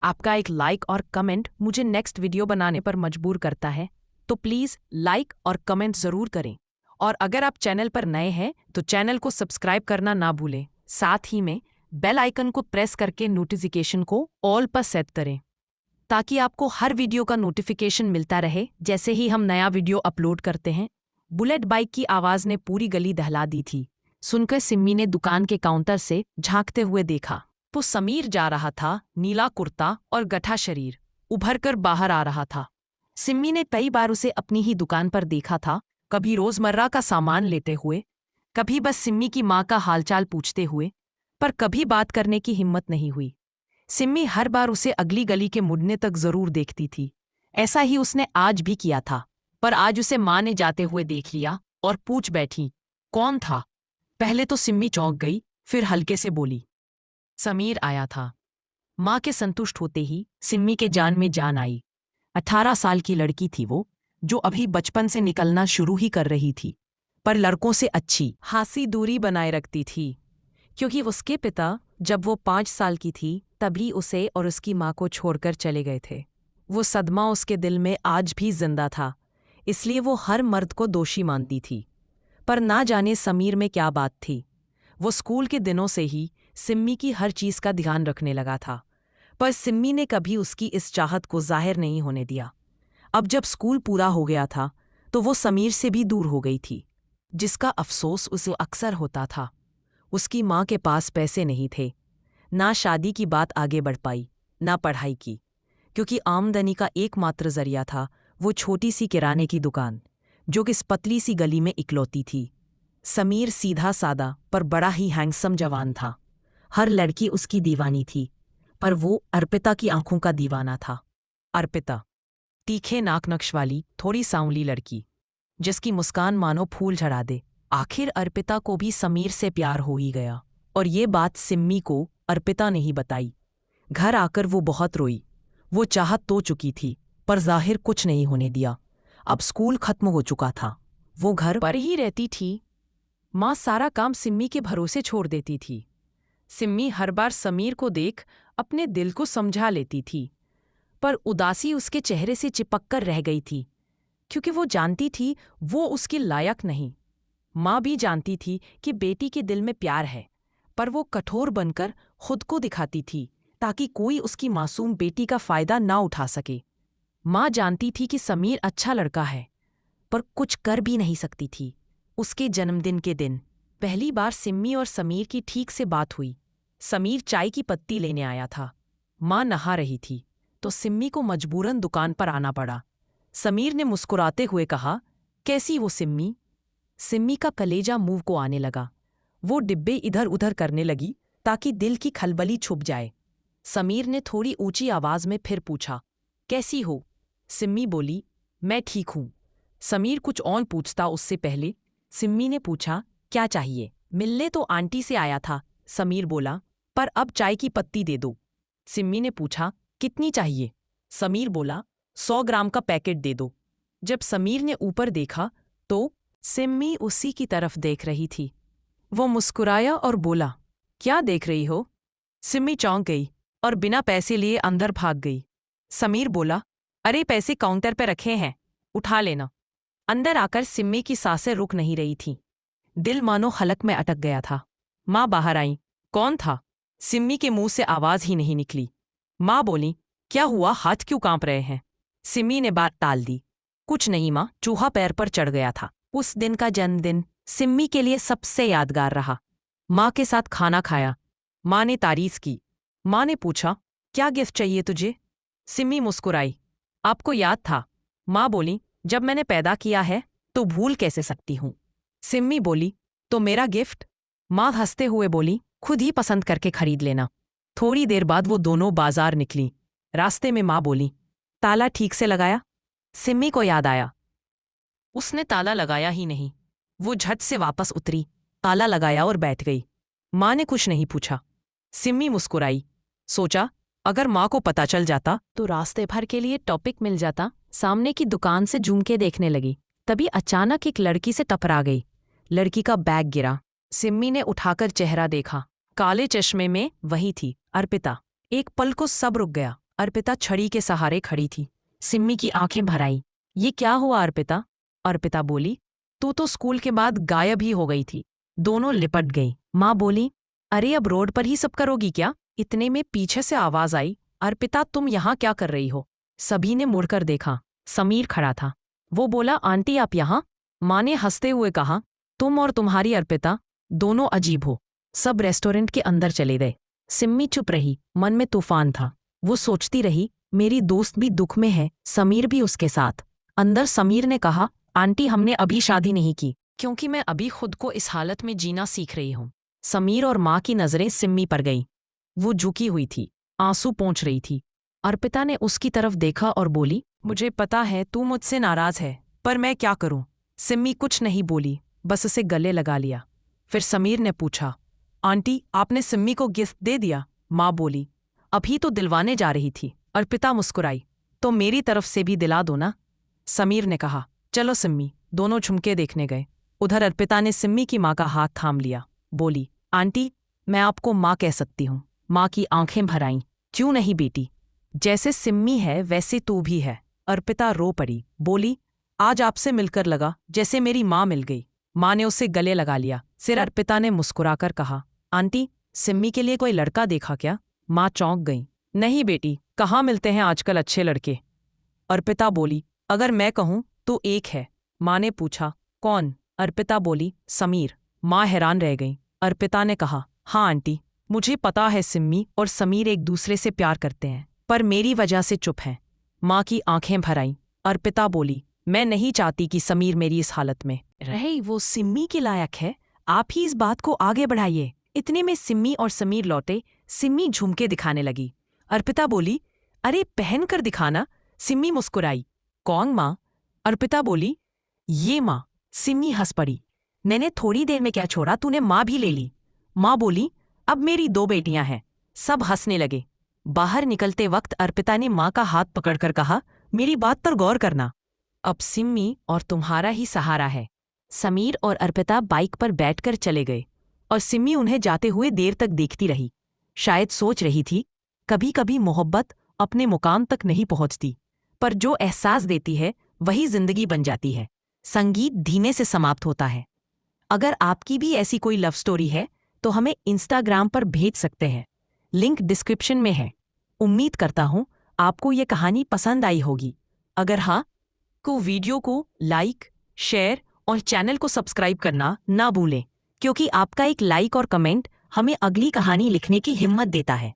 आपका एक लाइक और कमेंट मुझे नेक्स्ट वीडियो बनाने पर मजबूर करता है, तो प्लीज़ लाइक और कमेंट ज़रूर करें। और अगर आप चैनल पर नए हैं तो चैनल को सब्सक्राइब करना ना भूलें। साथ ही में बेल आइकन को प्रेस करके नोटिफिकेशन को ऑल पर सेट करें, ताकि आपको हर वीडियो का नोटिफिकेशन मिलता रहे जैसे ही हम नया वीडियो अपलोड करते हैं। बुलेट बाइक की आवाज़ ने पूरी गली दहला दी थी। सुनकर सिम्मी ने दुकान के काउंटर से झांकते हुए देखा तो समीर जा रहा था। नीला कुर्ता और गठा शरीर उभर कर बाहर आ रहा था। सिम्मी ने कई बार उसे अपनी ही दुकान पर देखा था, कभी रोजमर्रा का सामान लेते हुए, कभी बस सिम्मी की माँ का हालचाल पूछते हुए, पर कभी बात करने की हिम्मत नहीं हुई। सिम्मी हर बार उसे अगली गली के मुड़ने तक जरूर देखती थी। ऐसा ही उसने आज भी किया था, पर आज उसे माँ ने जाते हुए देख लिया और पूछ बैठी, कौन था? पहले तो सिम्मी चौंक गई, फिर हल्के से बोली, समीर आया था। माँ के संतुष्ट होते ही सिम्मी के जान में जान आई। 18 साल की लड़की थी वो, जो अभी बचपन से निकलना शुरू ही कर रही थी, पर लड़कों से अच्छी खासी दूरी बनाए रखती थी, क्योंकि उसके पिता जब वो 5 साल की थी तभी उसे और उसकी माँ को छोड़कर चले गए थे। वो सदमा उसके दिल में आज भी जिंदा था, इसलिए वो हर मर्द को दोषी मानती थी। पर ना जाने समीर में क्या बात थी, वो स्कूल के दिनों से ही सिम्मी की हर चीज का ध्यान रखने लगा था, पर सिम्मी ने कभी उसकी इस चाहत को जाहिर नहीं होने दिया। अब जब स्कूल पूरा हो गया था तो वो समीर से भी दूर हो गई थी, जिसका अफसोस उसे अक्सर होता था। उसकी माँ के पास पैसे नहीं थे, ना शादी की बात आगे बढ़ पाई, ना पढ़ाई की, क्योंकि आमदनी का एकमात्र जरिया था वो छोटी सी किराने की दुकान, जो कि इस पतली सी गली में इकलौती थी। समीर सीधा सादा पर बड़ा ही हैंडसम जवान था। हर लड़की उसकी दीवानी थी, पर वो अर्पिता की आंखों का दीवाना था। अर्पिता, तीखे नाक नक्श वाली थोड़ी सांवली लड़की, जिसकी मुस्कान मानो फूल झड़ा दे। आखिर अर्पिता को भी समीर से प्यार हो ही गया, और ये बात सिम्मी को अर्पिता ने ही बताई। घर आकर वो बहुत रोई। वो चाहत तो चुकी थी, पर जाहिर कुछ नहीं होने दिया। अब स्कूल खत्म हो चुका था, वो घर पर ही रहती थी। माँ सारा काम सिम्मी के भरोसे छोड़ देती थी। सिम्मी हर बार समीर को देख अपने दिल को समझा लेती थी, पर उदासी उसके चेहरे से चिपक कर रह गई थी, क्योंकि वो जानती थी वो उसके लायक नहीं। माँ भी जानती थी कि बेटी के दिल में प्यार है, पर वो कठोर बनकर खुद को दिखाती थी ताकि कोई उसकी मासूम बेटी का फायदा ना उठा सके। माँ जानती थी कि समीर अच्छा लड़का है, पर कुछ कर भी नहीं सकती थी। उसके जन्मदिन के दिन पहली बार सिम्मी और समीर की ठीक से बात हुई। समीर चाय की पत्ती लेने आया था। माँ नहा रही थी, तो सिम्मी को मजबूरन दुकान पर आना पड़ा। समीर ने मुस्कुराते हुए कहा, कैसी वो सिम्मी? सिम्मी का कलेजा मुंह को आने लगा। वो डिब्बे इधर उधर करने लगी ताकि दिल की खलबली छुप जाए। समीर ने थोड़ी ऊंची आवाज में फिर पूछा, कैसी हो? सिम्मी बोली, मैं ठीक हूं। समीर कुछ और पूछता उससे पहले सिम्मी ने पूछा, क्या चाहिए? मिलने तो आंटी से आया था, समीर बोला, पर अब चाय की पत्ती दे दो। सिम्मी ने पूछा, कितनी चाहिए? समीर बोला, 100 ग्राम का पैकेट दे दो। जब समीर ने ऊपर देखा तो सिम्मी उसी की तरफ देख रही थी। वो मुस्कुराया और बोला, क्या देख रही हो? सिम्मी चौंक गई और बिना पैसे लिए अंदर भाग गई। समीर बोला, अरे पैसे काउंटर पर रखे हैं, उठा लेना। अंदर आकर सिम्मी की सांसें रुक नहीं रही थीं। दिल मानो हलक में अटक गया था। माँ बाहर आई। कौन था? सिम्मी के मुंह से आवाज ही नहीं निकली। माँ बोली, क्या हुआ, हाथ क्यों कांप रहे हैं? सिम्मी ने बात टाल दी। कुछ नहीं माँ, चूहा पैर पर चढ़ गया था। उस दिन का जन्मदिन सिम्मी के लिए सबसे यादगार रहा। माँ के साथ खाना खाया, माँ ने तारीफ की। माँ ने पूछा, क्या गिफ्ट चाहिए तुझे? सिम्मी मुस्कुराई, आपको याद था। माँ बोली, जब मैंने पैदा किया है तो भूल कैसे सकती हूँ? सिम्मी बोली, तो मेरा गिफ्ट? माँ हंसते हुए बोली, खुद ही पसंद करके खरीद लेना। थोड़ी देर बाद वो दोनों बाजार निकली। रास्ते में माँ बोली, ताला ठीक से लगाया? सिम्मी को याद आया, उसने ताला लगाया ही नहीं। वो झट से वापस उतरी, ताला लगाया और बैठ गई। माँ ने कुछ नहीं पूछा। सिम्मी मुस्कुराई, सोचा अगर माँ को पता चल जाता तो रास्ते भर के लिए टॉपिक मिल जाता। सामने की दुकान से झूमके देखने लगी, तभी अचानक एक लड़की से टकरा गई। लड़की का बैग गिरा। सिम्मी ने उठाकर चेहरा देखा। काले चश्मे में वही थी, अर्पिता। एक पल को सब रुक गया। अर्पिता छड़ी के सहारे खड़ी थी। सिम्मी की आंखें भर आईं। ये क्या हुआ अर्पिता? अर्पिता बोली, तू तो स्कूल के बाद गायब ही हो गई थी। दोनों लिपट गई। माँ बोली, अरे अब रोड पर ही सब करोगी क्या? इतने में पीछे से आवाज आई, अर्पिता तुम यहाँ क्या कर रही हो? सभी ने मुड़कर देखा। समीर खड़ा था। वो बोला, आंटी आप यहाँ? माँ ने हंसते हुए कहा, तुम और तुम्हारी अर्पिता दोनों अजीब हो। सब रेस्टोरेंट के अंदर चले गए। सिम्मी चुप रही, मन में तूफान था। वो सोचती रही, मेरी दोस्त भी दुख में है, समीर भी उसके साथ। अंदर समीर ने कहा, आंटी हमने अभी शादी नहीं की, क्योंकि मैं अभी खुद को इस हालत में जीना सीख रही हूँ। समीर और माँ की नजरें सिम्मी पर गईं। वो झुकी हुई थी, आंसू पोंछ रही थी। अर्पिता ने उसकी तरफ देखा और बोली, मुझे पता है तू मुझसे नाराज है, पर मैं क्या करूं? सिम्मी कुछ नहीं बोली, बस उसे गले लगा लिया। फिर समीर ने पूछा, आंटी आपने सिम्मी को गिफ्ट दे दिया? माँ बोली, अभी तो दिलवाने जा रही थी। अर्पिता मुस्कुराई, तो मेरी तरफ से भी दिला दो ना। समीर ने कहा, चलो सिम्मी। दोनों झुमके देखने गए। उधर अर्पिता ने सिम्मी की माँ का हाथ थाम लिया। बोली, आंटी मैं आपको माँ कह सकती हूँ। माँ की आंखें भर आईं, क्यों नहीं बेटी, जैसे सिम्मी है वैसे तू भी है। अर्पिता रो पड़ी, बोली, आज आपसे मिलकर लगा जैसे मेरी माँ मिल गई। माँ ने उसे गले लगा लिया। फिर अर्पिता ने मुस्कुराकर कहा, आंटी सिम्मी के लिए कोई लड़का देखा क्या? माँ चौंक गई, नहीं बेटी, कहाँ मिलते हैं आजकल अच्छे लड़के। अर्पिता बोली, अगर मैं कहूँ तो एक है। माँ ने पूछा, कौन? अर्पिता बोली, समीर। माँ हैरान रह गई। अर्पिता ने कहा, हाँ आंटी, मुझे पता है सिम्मी और समीर एक दूसरे से प्यार करते हैं, पर मेरी वजह से चुप हैं। माँ की आंखें भर आईं। अर्पिता बोली, मैं नहीं चाहती कि समीर मेरी इस हालत में रहे। वो सिम्मी के लायक है, आप ही इस बात को आगे बढ़ाइए। इतने में सिम्मी और समीर लौटे। सिम्मी झुमके दिखाने लगी। अर्पिता बोली, अरे पहन कर दिखाना। सिम्मी मुस्कुराई, कौन माँ? अर्पिता बोली, ये माँ। सिम्मी हंस पड़ी, मैंने थोड़ी देर में क्या छोड़ा, तूने माँ भी ले ली। माँ बोली, अब मेरी 2 बेटियां हैं। सब हंसने लगे। बाहर निकलते वक्त अर्पिता ने माँ का हाथ पकड़कर कहा, मेरी बात पर गौर करना, अब सिम्मी और तुम्हारा ही सहारा है। समीर और अर्पिता बाइक पर बैठकर चले गए और सिम्मी उन्हें जाते हुए देर तक देखती रही। शायद सोच रही थी, कभी कभी मोहब्बत अपने मुकाम तक नहीं पहुंचती, पर जो एहसास देती है वही जिंदगी बन जाती है। संगीत धीमे से समाप्त होता है। अगर आपकी भी ऐसी कोई लव स्टोरी है तो हमें इंस्टाग्राम पर भेज सकते हैं, लिंक डिस्क्रिप्शन में है। उम्मीद करता हूँ आपको ये कहानी पसंद आई होगी। अगर हाँ तो वीडियो को लाइक, शेयर और चैनल को सब्सक्राइब करना ना भूलें, क्योंकि आपका एक लाइक और कमेंट हमें अगली कहानी लिखने की हिम्मत देता है।